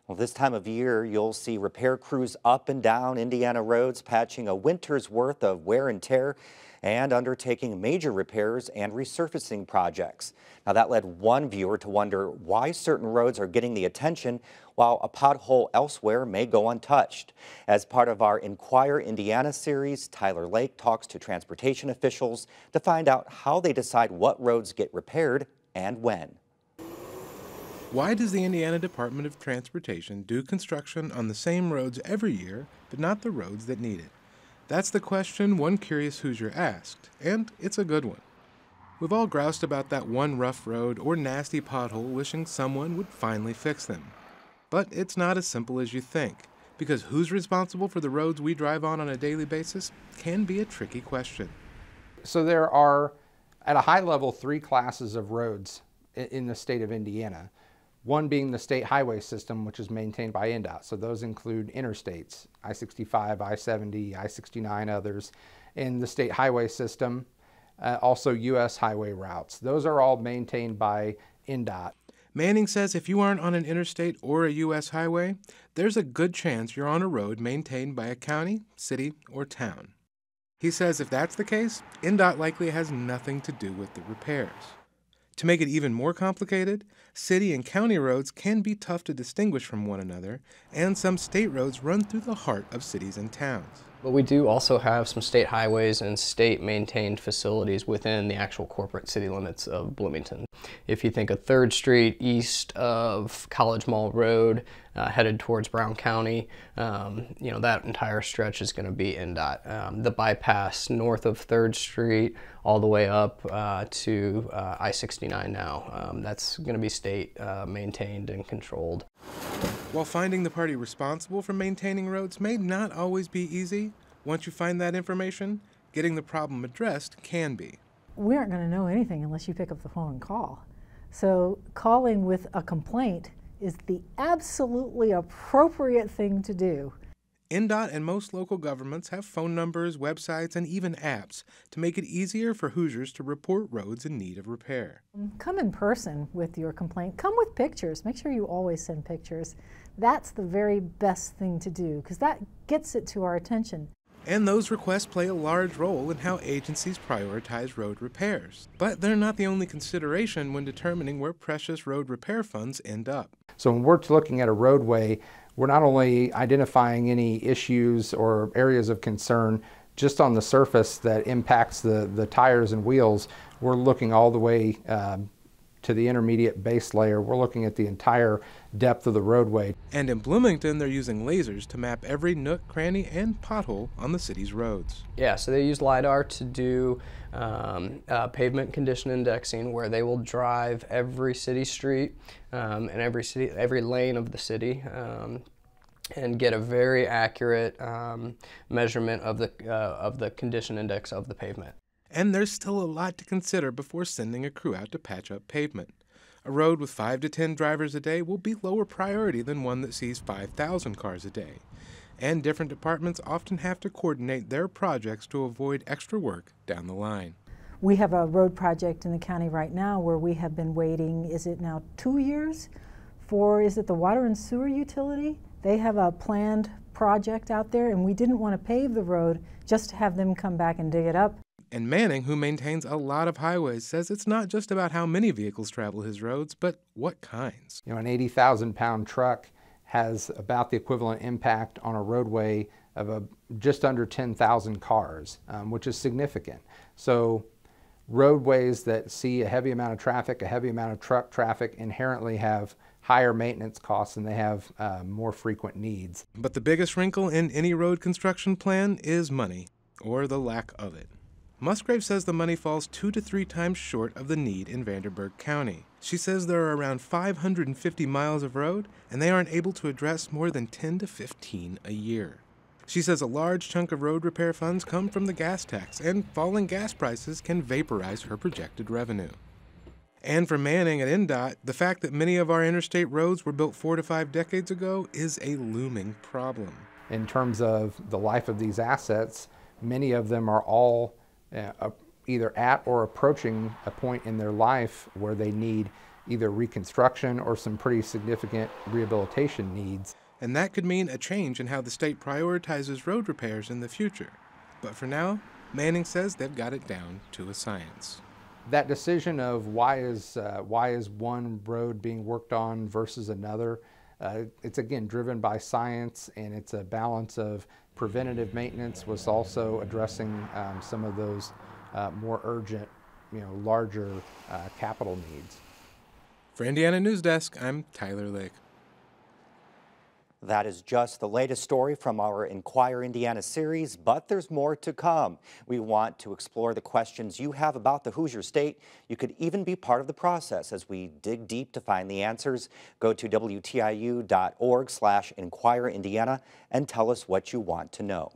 Well, this time of year, you'll see repair crews up and down Indiana roads patching a winter's worth of wear and tear and undertaking major repairs and resurfacing projects. Now, that led one viewer to wonder why certain roads are getting the attention while a pothole elsewhere may go untouched. As part of our Inquire Indiana series, Tyler Lake talks to transportation officials to find out how they decide what roads get repaired and when. Why does the Indiana Department of Transportation do construction on the same roads every year, but not the roads that need it? That's the question one curious Hoosier asked, and it's a good one. We've all groused about that one rough road or nasty pothole, wishing someone would finally fix them. But it's not as simple as you think, because who's responsible for the roads we drive on a daily basis can be a tricky question. So there are, at a high level, 3 classes of roads in the state of Indiana. One being the state highway system, which is maintained by INDOT. So those include interstates, I-65, I-70, I-69, others. In the state highway system, also U.S. highway routes. Those are all maintained by INDOT. Manning says if you aren't on an interstate or a U.S. highway, there's a good chance you're on a road maintained by a county, city, or town. He says if that's the case, INDOT likely has nothing to do with the repairs. To make it even more complicated, city and county roads can be tough to distinguish from one another, and some state roads run through the heart of cities and towns. But we do also have some state highways and state-maintained facilities within the actual corporate city limits of Bloomington. If you think of 3rd Street east of College Mall Road, headed towards Brown County, that entire stretch is going to be INDOT. The bypass north of 3rd Street all the way up to I-69 now, that's going to be state maintained and controlled. While finding the party responsible for maintaining roads may not always be easy, once you find that information, getting the problem addressed can be. We aren't going to know anything unless you pick up the phone and call. So calling with a complaint is the absolutely appropriate thing to do. INDOT and most local governments have phone numbers, websites, and even apps to make it easier for Hoosiers to report roads in need of repair. Come in person with your complaint. Come with pictures. Make sure you always send pictures. That's the very best thing to do because that gets it to our attention. And those requests play a large role in how agencies prioritize road repairs. But they're not the only consideration when determining where precious road repair funds end up. So when we're looking at a roadway, we're not only identifying any issues or areas of concern just on the surface that impacts the tires and wheels, we're looking all the way to the intermediate base layer. We're looking at the entire depth of the roadway. And in Bloomington, they're using lasers to map every nook, cranny, and pothole on the city's roads. Yeah, so they use LiDAR to do pavement condition indexing, where they will drive every city street and every lane of the city and get a very accurate measurement of the condition index of the pavement. And there's still a lot to consider before sending a crew out to patch up pavement. A road with 5 to 10 drivers a day will be lower priority than one that sees 5,000 cars a day. And different departments often have to coordinate their projects to avoid extra work down the line. We have a road project in the county right now where we have been waiting, is it now 2 years? Is it the water and sewer utility? They have a planned project out there and we didn't want to pave the road just to have them come back and dig it up. And Manning, who maintains a lot of highways, says it's not just about how many vehicles travel his roads, but what kinds. An 80,000-pound truck has about the equivalent impact on a roadway of just under 10,000 cars, which is significant. So roadways that see a heavy amount of traffic, a heavy amount of truck traffic, inherently have higher maintenance costs and they have more frequent needs. But the biggest wrinkle in any road construction plan is money, or the lack of it. Musgrave says the money falls 2 to 3 times short of the need in Vanderburgh County. She says there are around 550 miles of road, and they aren't able to address more than 10 to 15 a year. She says a large chunk of road repair funds come from the gas tax, and falling gas prices can vaporize her projected revenue. And for Manning at INDOT, the fact that many of our interstate roads were built 4 to 5 decades ago is a looming problem. In terms of the life of these assets, many of them are all either at or approaching a point in their life where they need either reconstruction or some pretty significant rehabilitation needs. And that could mean a change in how the state prioritizes road repairs in the future. But for now, Manning says they've got it down to a science. That decision of why is one road being worked on versus another, it's again driven by science, and it's a balance of preventative maintenance was also addressing some of those more urgent, larger capital needs. For Indiana Newsdesk, I'm Tyler Lake. That is just the latest story from our Inquire Indiana series, but there's more to come. We want to explore the questions you have about the Hoosier State. You could even be part of the process as we dig deep to find the answers. Go to WTIU.org/InquireIndiana and tell us what you want to know.